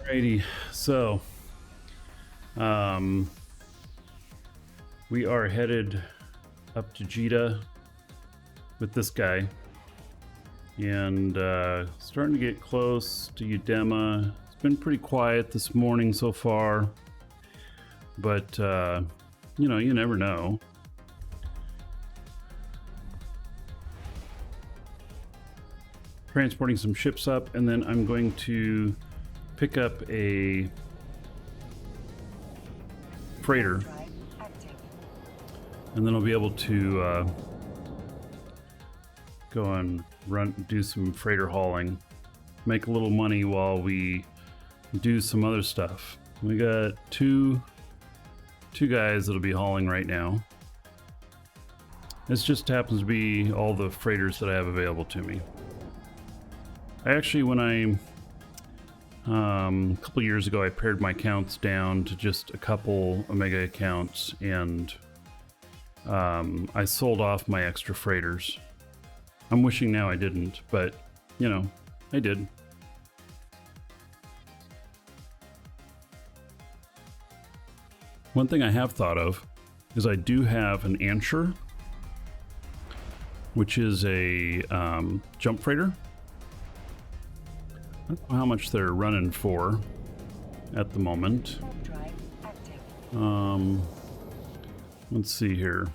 Alrighty, so um, we are headed up to Jita with this guy, and starting to get close to Udema. It's been pretty quiet this morning so far, but you know, you never know. Transporting some ships up, and then I'm going to pick up a freighter, and then I'll be able to go and do some freighter hauling, make a little money while we do some other stuff. We got two guys that'll be hauling right now. This just happens to be all the freighters that I have available to me. Actually, when I a couple years ago, I pared my accounts down to just a couple Omega accounts, and I sold off my extra freighters. I'm wishing now I didn't, but you know, I did. One thing I have thought of is I do have an Answer, which is a jump freighter. I don't know how much they're running for at the moment. Let's see here.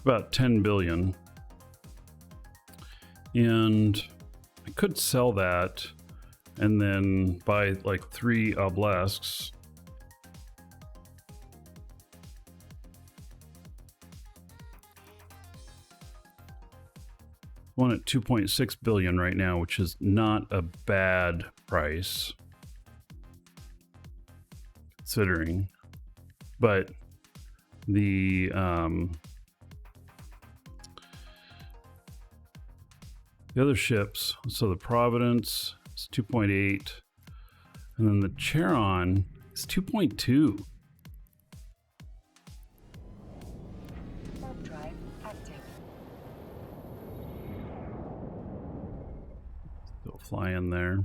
About 10 billion. And I could sell that and then buy like 3 obelisks. One at 2.6 billion right now, which is not a bad price considering, but the other ships, so the Providence is 2.8, and then the Charon is 2.2. Still fly in there.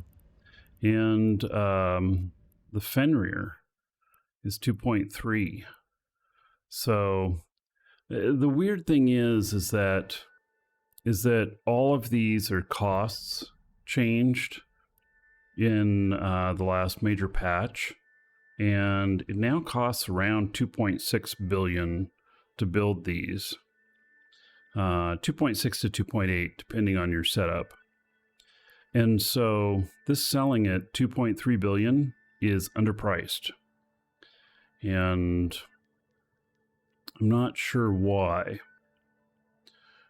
And the Fenrir is 2.3. So the weird thing is that all of these are costs changed in the last major patch, and it now costs around 2.6 billion to build these. 2.6 to 2.8 depending on your setup. And so this selling at 2.3 billion is underpriced, and I'm not sure why.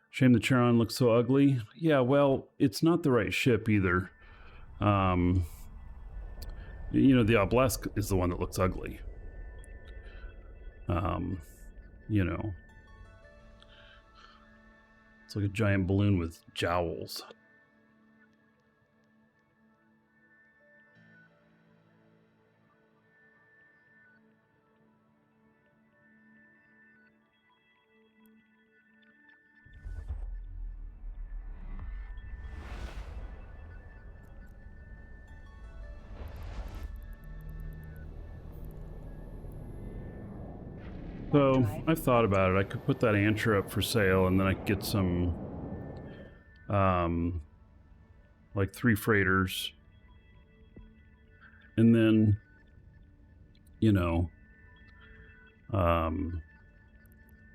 Shame the Charon looks so ugly. Yeah, well, it's not the right ship either. You know, the obelisk is the one that looks ugly. You know, it's like a giant balloon with jowls. So I've thought about it. I could put that Answer up for sale, and then I could get some, like 3 freighters, and then, you know, I'd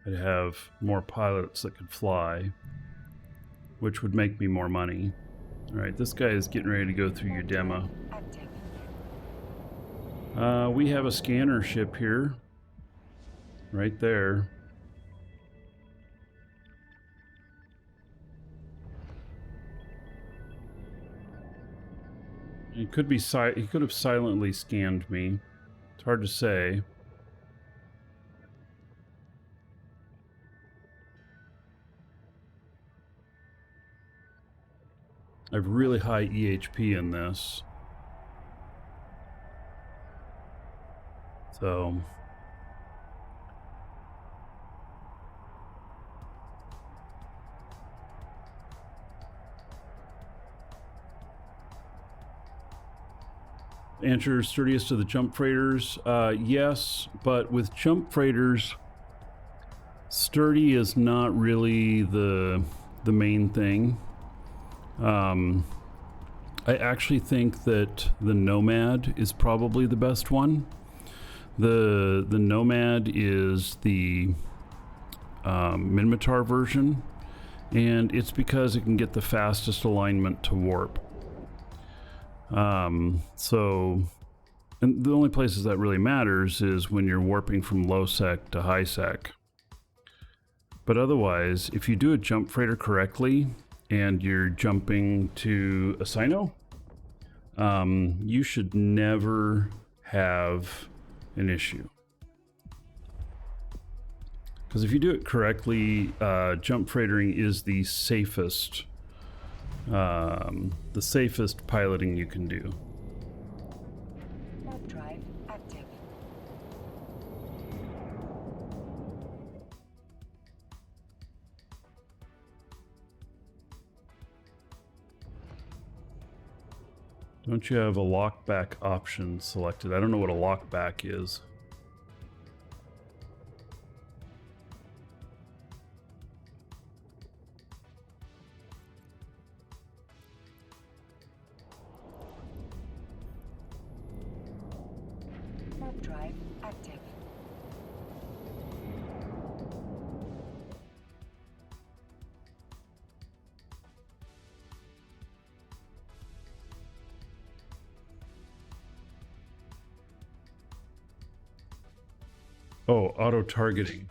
have more pilots that could fly, which would make me more money. All right, this guy is getting ready to go through your demo. We have a scanner ship here. Right there. He could have silently scanned me. It's hard to say. I have really high EHP in this. So answer sturdiest of the jump freighters. Yes, but with jump freighters, sturdy is not really the main thing. I actually think that the Nomad is probably the best one. The Nomad is the Minmatar version, and it's because it can get the fastest alignment to warp. So, and the only places that really matters is when you're warping from low sec to high sec. But otherwise, if you do a jump freighter correctly and you're jumping to a Sino, you should never have an issue. Because if you do it correctly, jump freightering is the safest piloting you can do. Warp drive active. Don't you have a lockback option selected? I don't know what a lockback is. Warp drive active. Oh, auto targeting.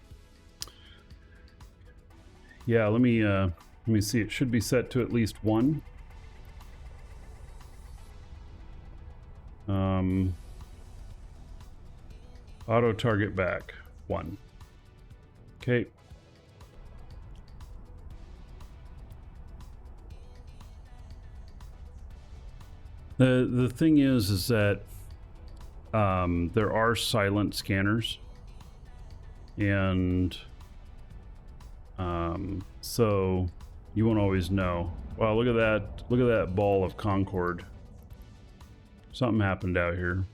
Yeah, let me see. It should be set to at least 1. Auto target back 1. Okay. The thing is that there are silent scanners. And so you won't always know. Wow, look at that. Look at that ball of Concord. Something happened out here.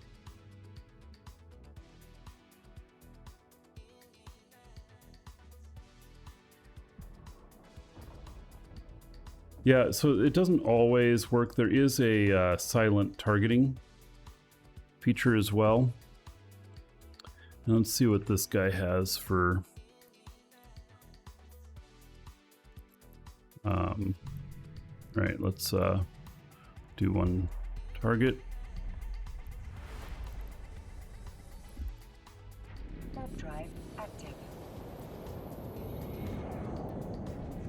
Yeah, so it doesn't always work. There is a silent targeting feature as well. And let's see what this guy has for all right, let's do one target. Warp drive active.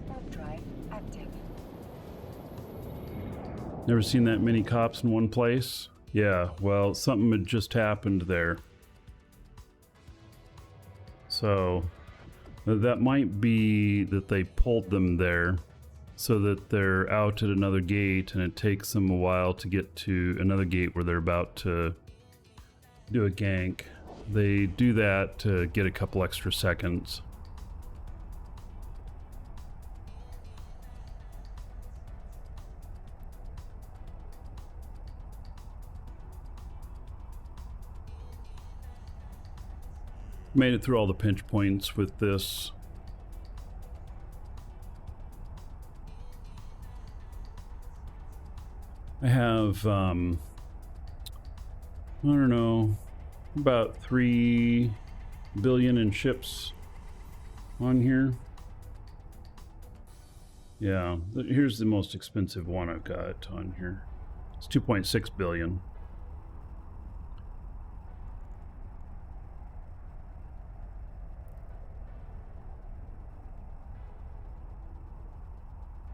Warp drive active. Never seen that many cops in one place? Yeah, well, something had just happened there. So that might be that they pulled them there so that they're out at another gate and it takes them a while to get to another gate where they're about to do a gank. They do that to get a couple extra seconds. Made it through all the pinch points with this. I have, I don't know, about 3 billion in ships on here. Yeah, here's the most expensive one I've got on here. It's 2.6 billion.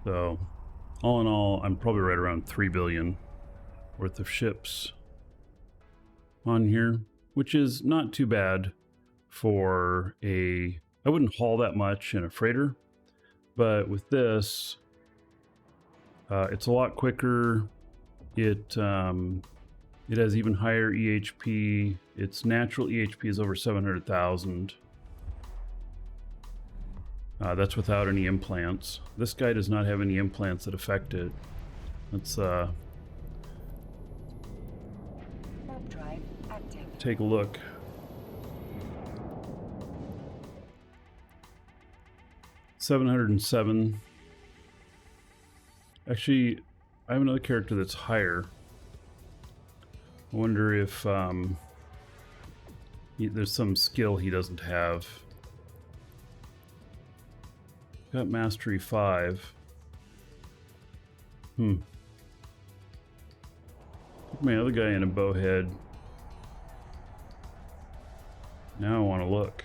So, all in all, I'm probably right around 3 billion worth of ships on here, which is not too bad for a... I wouldn't haul that much in a freighter, but with this, it's a lot quicker. It has even higher EHP. Its natural EHP is over 700,000. That's without any implants. This guy does not have any implants that affect it. Let's Warp take a look. $707. Actually, I have another character that's higher. I wonder if there's some skill he doesn't have. Got Mastery 5. Put my other guy in a bowhead. Now I want to look.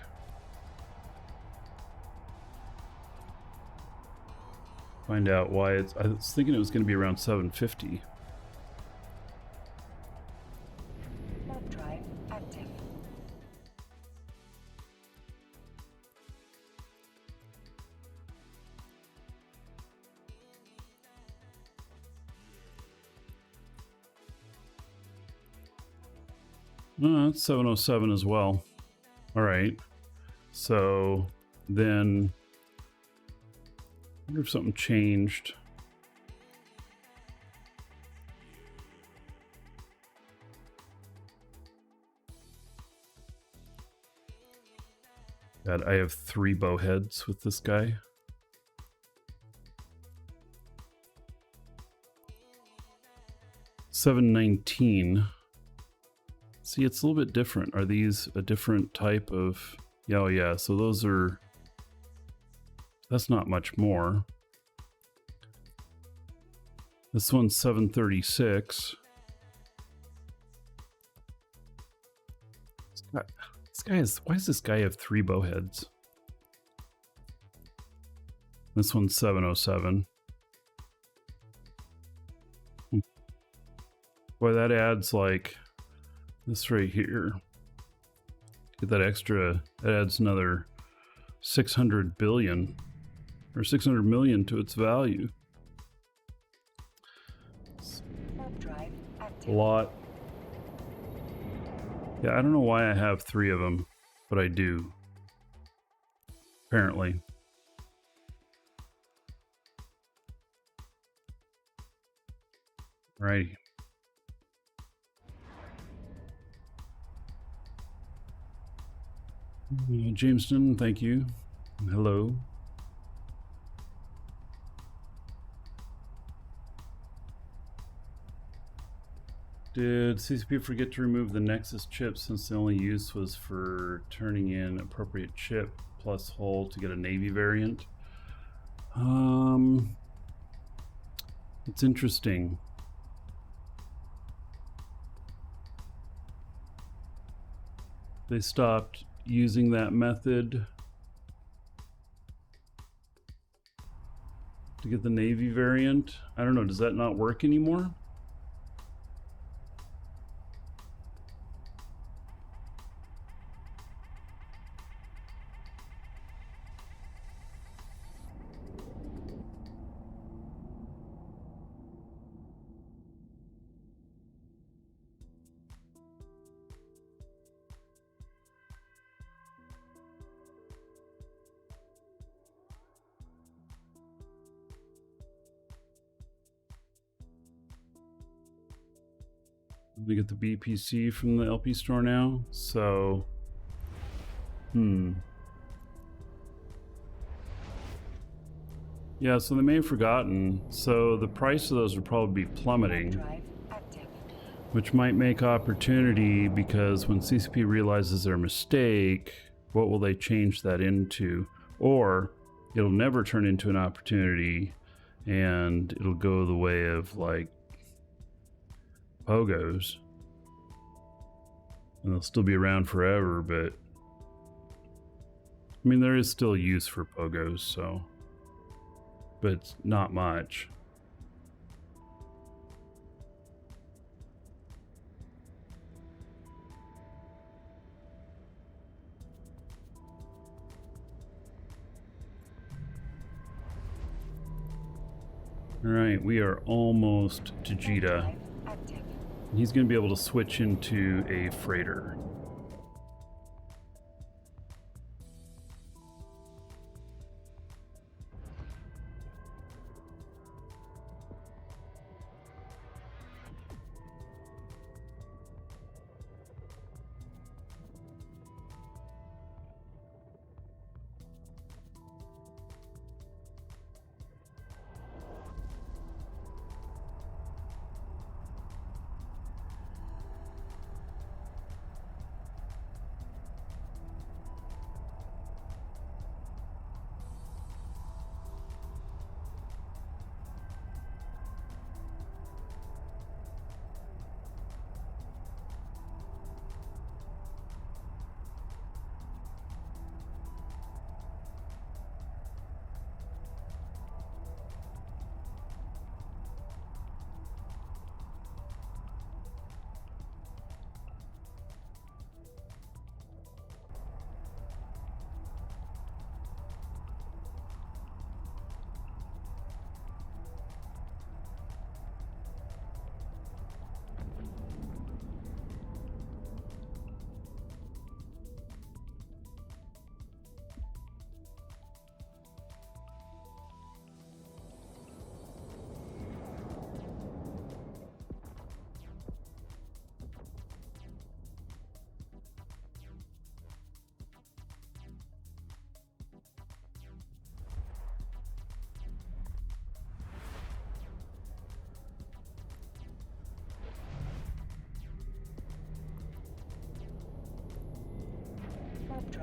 Find out why it's... I was thinking it was going to be around 750. Warp drive active. No, it's 707 as well. All right. So then... I wonder if something changed. God, I have 3 bowheads with this guy. $719. See, it's a little bit different. Are these a different type of... Yeah, oh yeah, so those are... That's not much more. This one's 736. This guy is... Why does this guy have 3 bowheads? This one's 707. Boy, that adds like... This right here. Get that extra... That adds another 600 billion. Or 600 million to its value. Warp drive active. A lot. Yeah, I don't know why I have 3 of them, but I do. Apparently. Alrighty. Jameson, thank you. Hello. Did CCP forget to remove the Nexus chip since the only use was for turning in appropriate chip plus hull to get a Navy variant? It's interesting. They stopped using that method to get the Navy variant. I don't know, does that not work anymore? We get the BPC from the LP store now, so yeah, so they may have forgotten. So the price of those would probably be plummeting, Drive active. which might make opportunity, because when CCP realizes their mistake, what will they change that into? Or it'll never turn into an opportunity and it'll go the way of like Pogos, and they'll still be around forever, but I mean, there is still use for Pogos, so, but it's not much. All right, we are almost to Jita. Drive active. He's going to be able to switch into a freighter.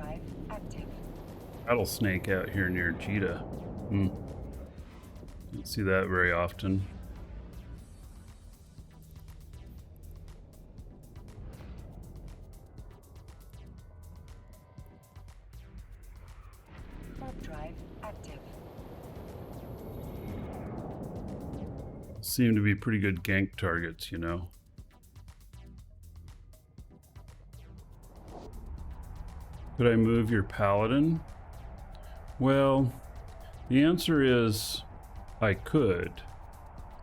drive active. Rattlesnake out here near Cheetah. Don't see that very often. Warp drive active. Seem to be pretty good gank targets, you know. Could I move your paladin? Well, the answer is I could.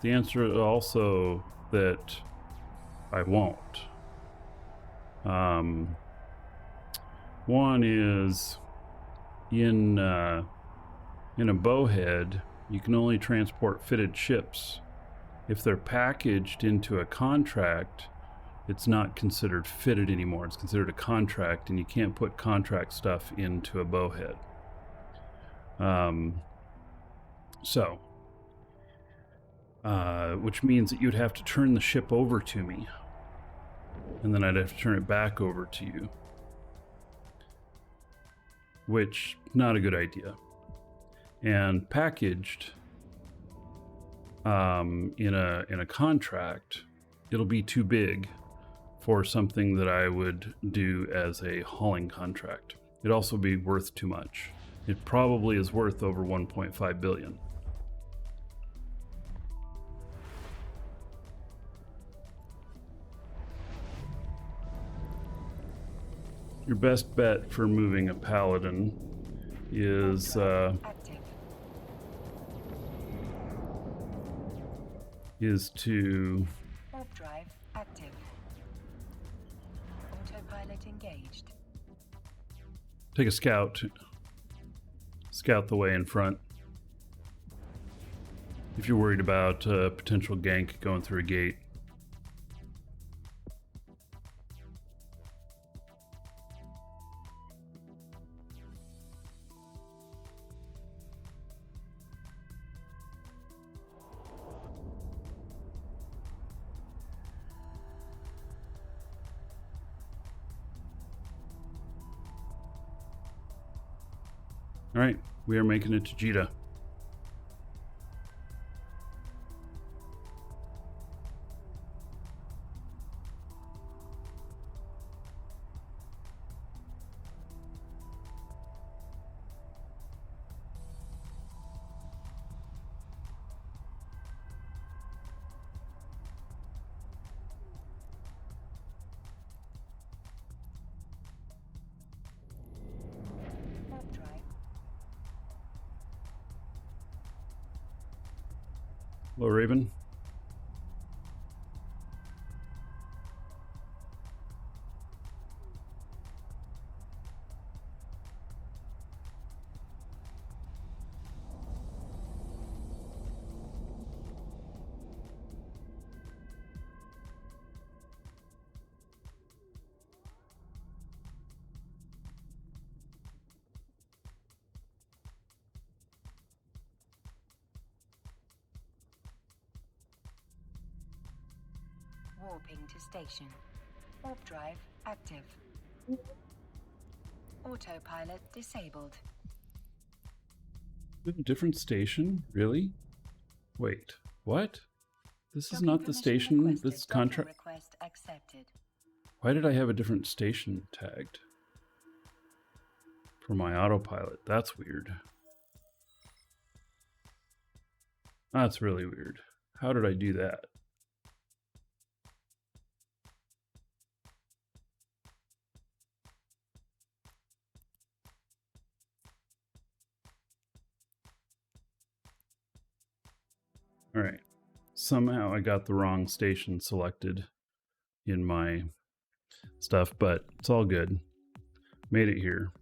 The answer is also that I won't. One is in a bowhead, you can only transport fitted ships. If they're packaged into a contract, it's not considered fitted anymore. It's considered a contract, and you can't put contract stuff into a bowhead. Which means that you'd have to turn the ship over to me, and then I'd have to turn it back over to you, which not a good idea. And packaged in a contract, it'll be too big for something that I would do as a hauling contract. It'd also be worth too much. It probably is worth over 1.5 billion. Your best bet for moving a paladin is Active. to Warp drive active. Autopilot engaged. take a scout the way in front. If you're worried about potential gank going through a gate. All right, we are making it to Jita. Warp drive. Hello, Raven. Warping to station. Warp drive active. Autopilot disabled. Different station? Really? Wait, what? This is Docking not the permission station requested. that's Docking contract. request accepted. Why did I have a different station tagged for my autopilot? That's weird. That's really weird. How did I do that? All right. Somehow I got the wrong station selected in my stuff, but it's all good. Made it here.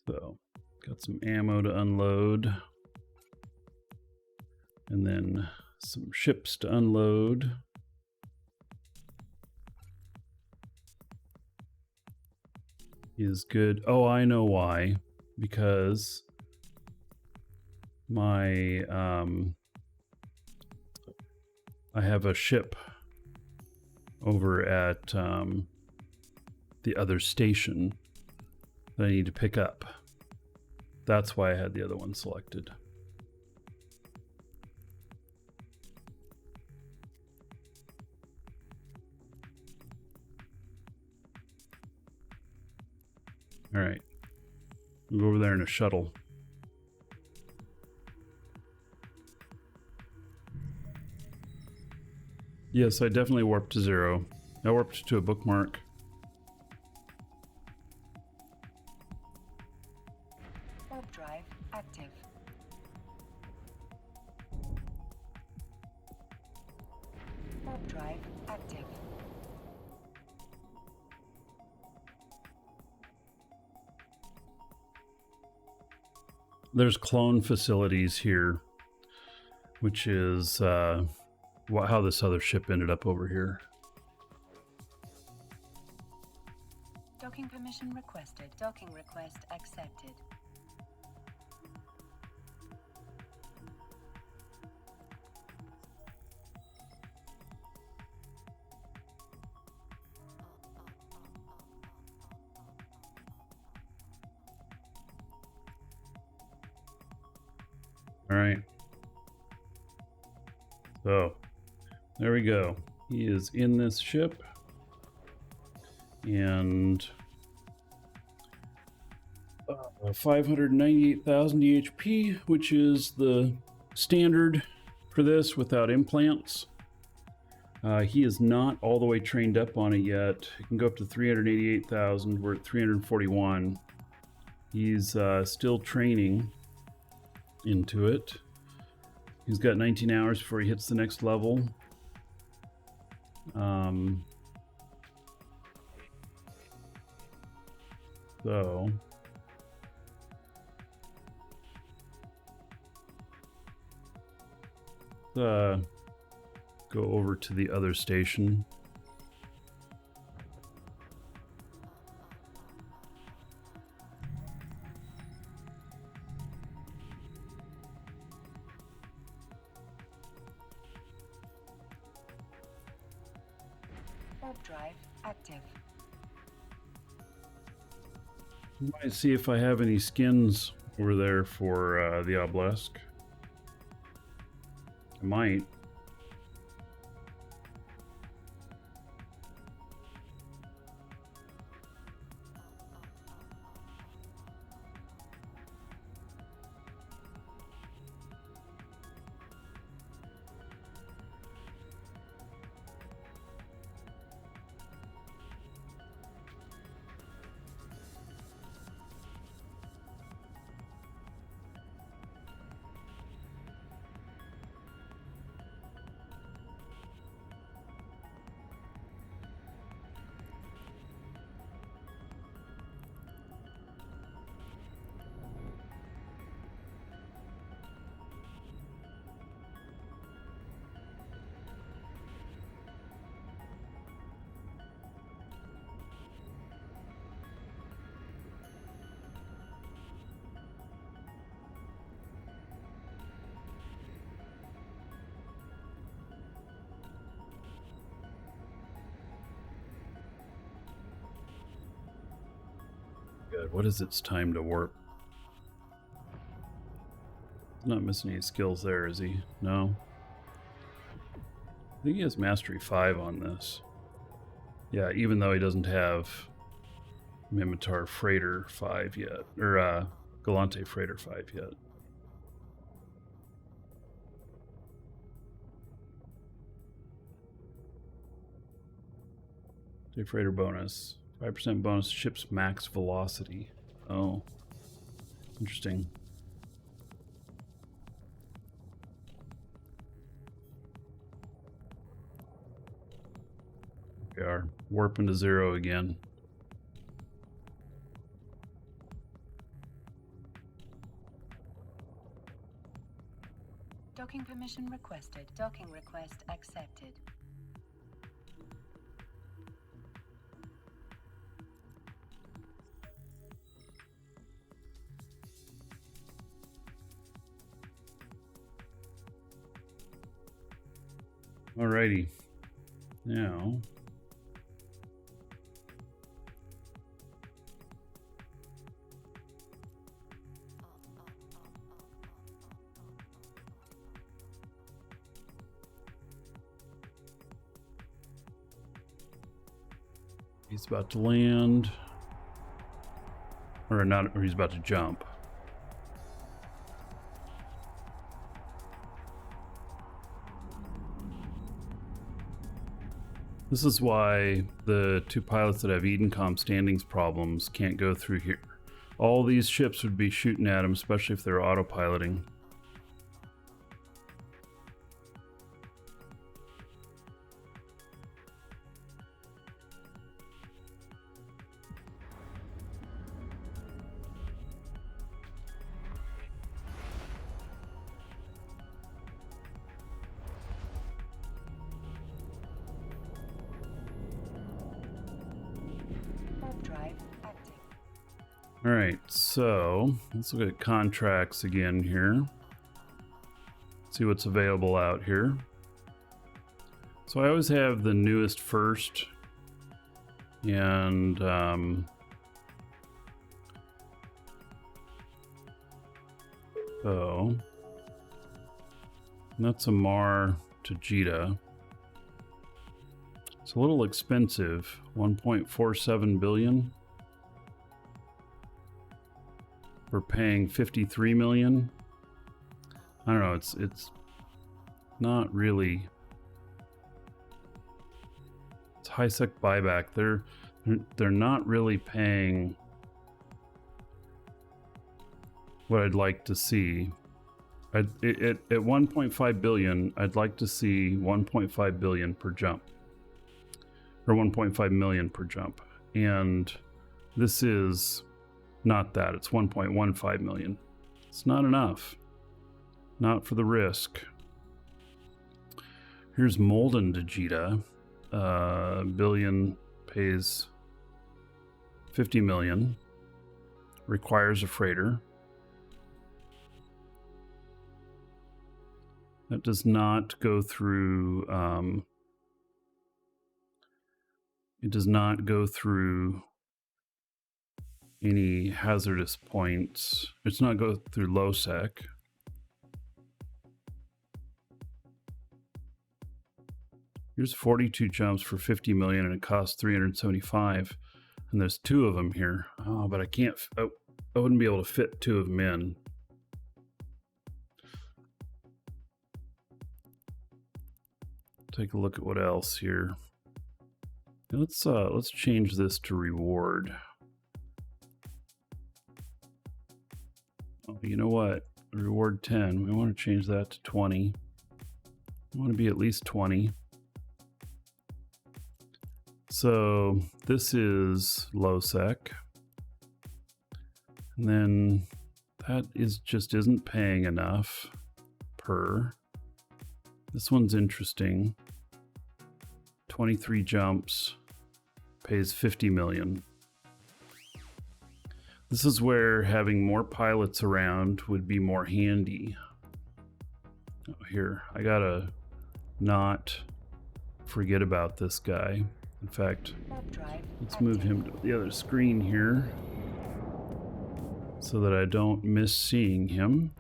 So, got some ammo to unload. And then some ships to unload. Is good. Oh, I know why. Because my I have a ship over at the other station that I need to pick up. That's why I had the other one selected. All right, we'll go over there in a shuttle. Yes, I definitely warped to 0. I warped to a bookmark. Warp drive active. Warp drive active. There's clone facilities here, which is how this other ship ended up over here. Docking permission requested. Docking request accepted. All right. So there we go. He is in this ship. And 598,000 DHP, which is the standard for this without implants. He is not all the way trained up on it yet. He can go up to 388,000. We're at 341. He's still training into it. He's got 19 hours before he hits the next level. So go over to the other station. Warp drive active. Might see if I have any skins over there for the obelisk. I might. Good. What is its time to warp? Not missing any skills there, is he? No. I think he has Mastery 5 on this. Yeah, even though he doesn't have Mimitar Freighter 5 yet. Or Galante Freighter 5 yet. Day Freighter bonus. 5% bonus ship's max velocity. Oh. Interesting. We are warping to 0 again. Docking permission requested. Docking request accepted. Alrighty. Now He's about to land. Or not, or he's about to jump. This is why the two pilots that have Edencom standings problems can't go through here. All these ships would be shooting at them, especially if they're autopiloting. All right, so let's look at contracts again here. See what's available out here. So I always have the newest first, and so that's a Mar to Jita. It's a little expensive, 1.47 billion. We're paying 53 million. I don't know, it's not really. It's high sec buyback. They're not really paying what I'd like to see. At 1.5 billion, I'd like to see 1.5 billion per jump, or 1.5 million per jump, and this is not that. It's 1.15 million. It's not enough. Not for the risk. Here's Molden to Jita. Billion pays 50 million. Requires a freighter. That does not go through. It does not go through any hazardous points. It's not go through low sec. Here's 42 jumps for 50 million and it costs 375. And there's two of them here. Oh, but I can't, I wouldn't be able to fit two of them in. Take a look at what else here. Let's change this to reward. Oh, you know what? Reward 10. We want to change that to 20. We want to be at least 20. So this is low sec. And then that just isn't paying enough per. This one's interesting. 23 jumps, pays 50 million. This is where having more pilots around would be more handy. Oh, here, I gotta not forget about this guy. In fact, let's move him to the other screen here so that I don't miss seeing him.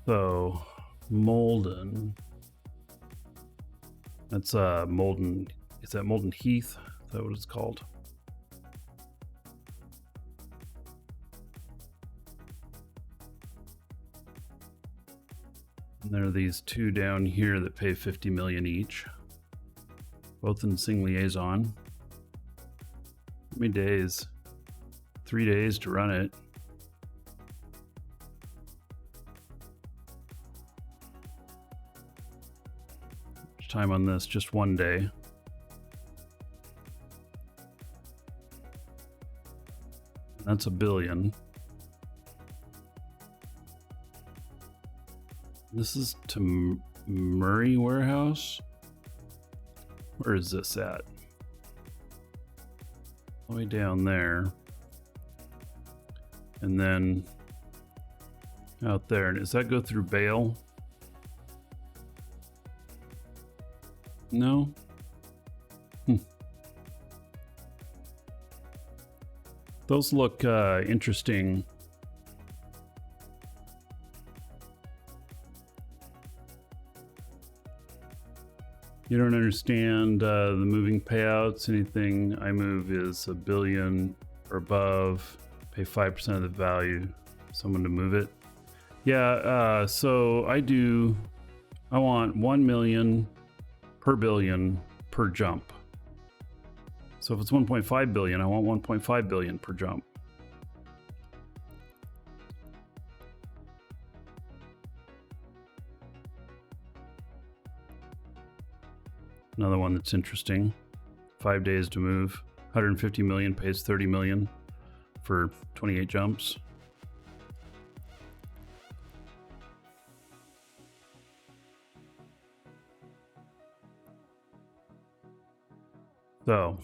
So, Molden. That's Molden. Is that Molden Heath? Is that what it's called? And there are these two down here that pay 50 million each. Both in Sing Liaison. How many days? 3 days to run it. Time on this, just 1 day. That's $1 billion. This is to Murray Warehouse. Where is this at? All the way down there. And then out there. Does that go through Bale? No. Those look interesting You don't understand the moving payouts. Anything I move is $1 billion or above. Pay 5% of the value. Someone to move it. Yeah, so I want 1 million per billion per jump. So if it's 1.5 billion, I want 1.5 billion per jump. Another one that's interesting. 5 days to move. 150 million pays 30 million for 28 jumps. So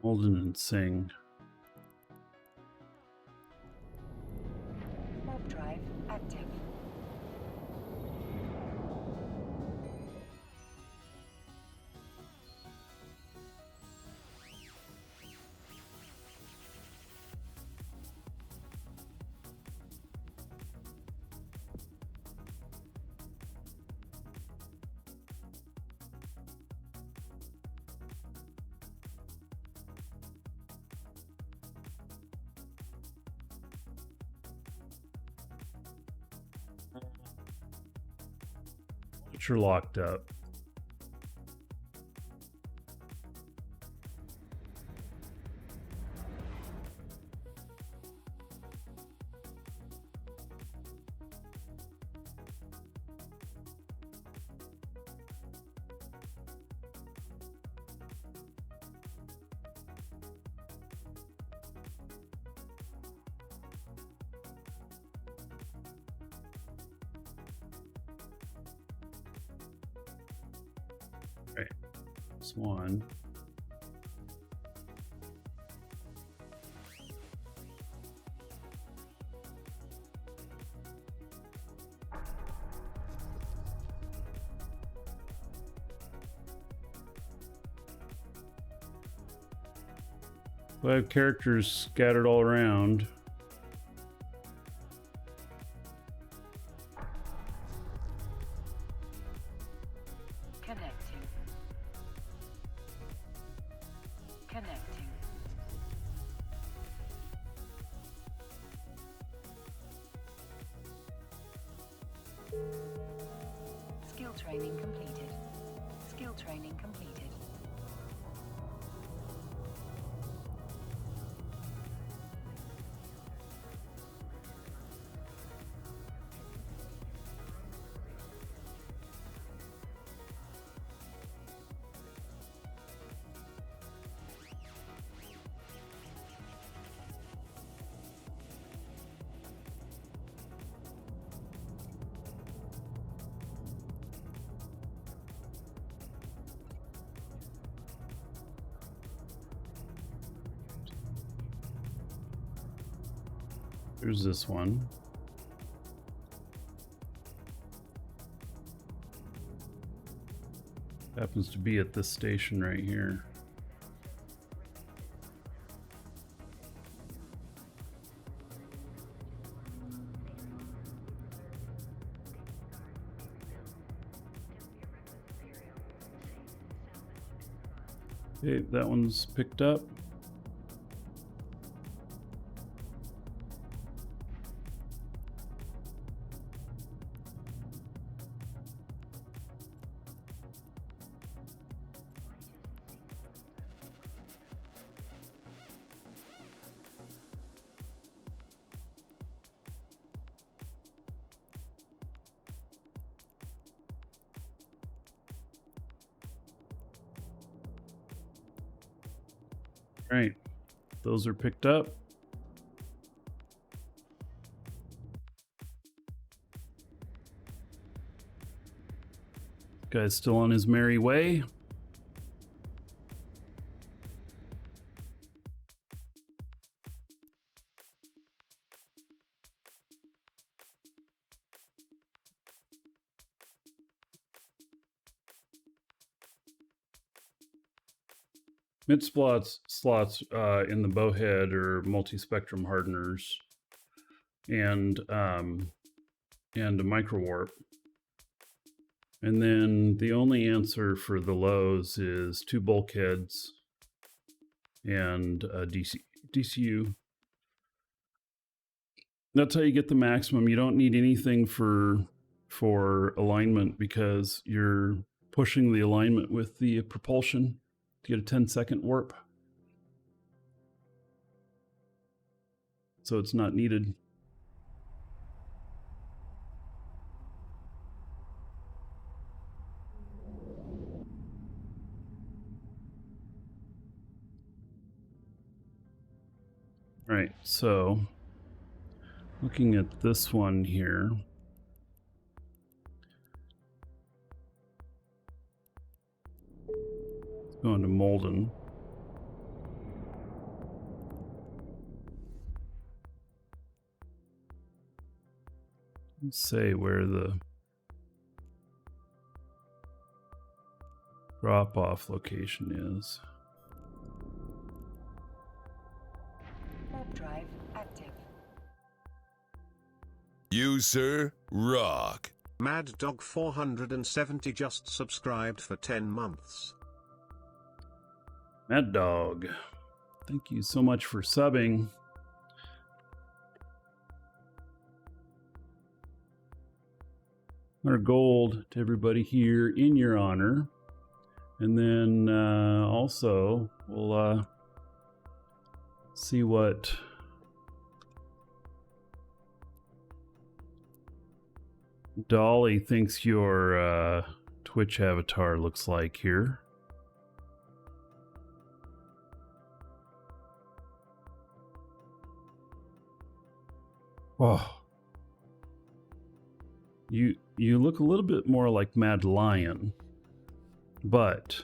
Molden and Sing. Warp drive active. But you're locked up. Right. This one. I have characters scattered all around. Connecting. Connecting. Skill training completed. Skill training completed. There's this one. Happens to be at this station right here. Okay, that one's picked up. Right, those are picked up. Guy's still on his merry way. Mid slots in the bowhead are multi-spectrum hardeners, and and a micro warp. And then the only answer for the lows is 2 bulkheads and a DCU. That's how you get the maximum. You don't need anything for alignment because you're pushing the alignment with the propulsion to get a 10-second warp. So it's not needed. All right, so looking at this one here. Going to Molden. Let's say where the drop-off location is. Warp drive active. You, sir, rock. Mad Dog 470 just subscribed for 10 months. Mad Dog, thank you so much for subbing. Our gold to everybody here in your honor. And then also we'll see what Dolly thinks your Twitch avatar looks like here. Oh, you look a little bit more like Mad Lion, but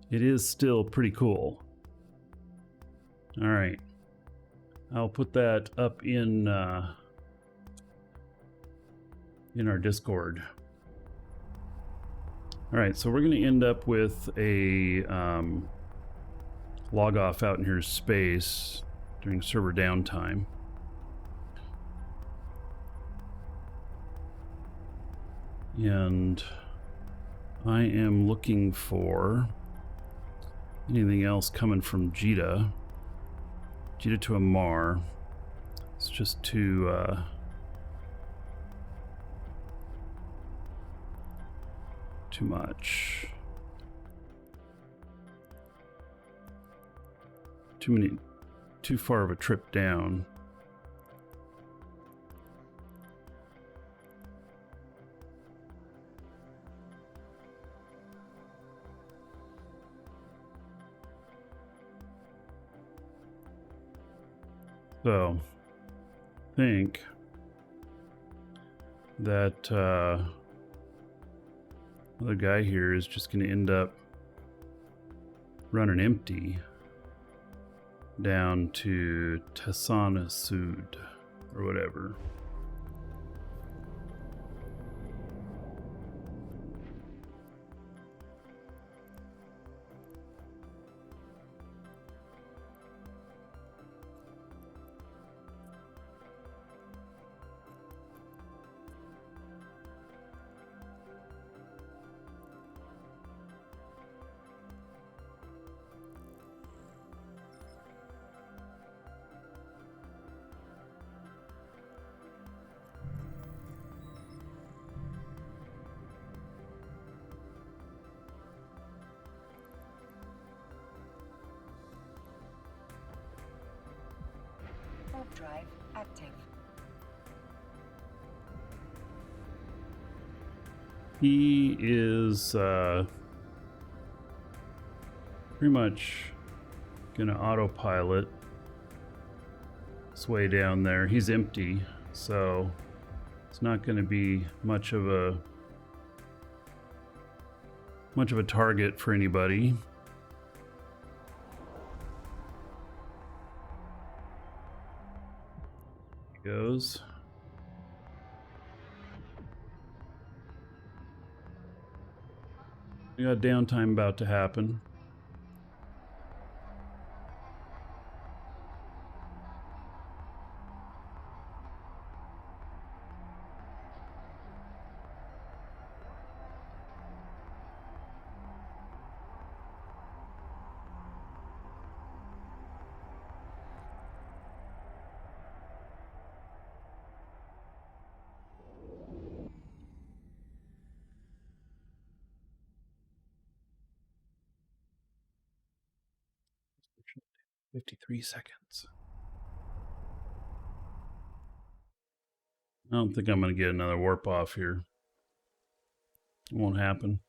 it is still pretty cool. All right, I'll put that up in our Discord. All right, so we're going to end up with a log off out in here space during server downtime. And I am looking for anything else coming from Jita. Jita to Amar. It's just too much. Too far of a trip down. So, I think that other guy here is just going to end up running empty down to Tassana Sud or whatever. Warp drive active. He is pretty much gonna autopilot his way down there. He's empty, so it's not gonna be much of a target for anybody. He goes. We got downtime about to happen. 53 seconds. I don't think I'm going to get another warp off here. It won't happen.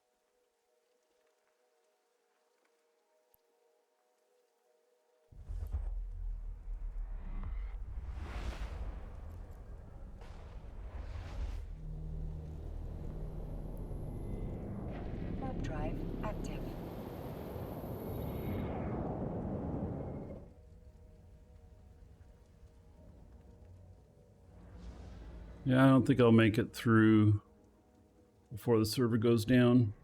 Warp drive active. Yeah, I don't think I'll make it through before the server goes down.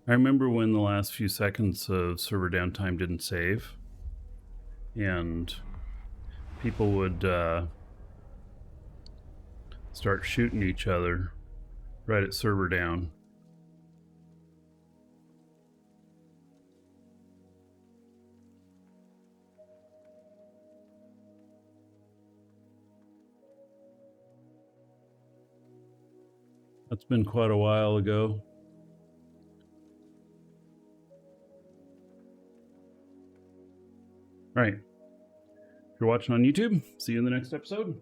I remember when the last few seconds of server downtime didn't save, and people would start shooting each other right at server down. That's been quite a while ago. Right. If you're watching on YouTube, see you in the next episode.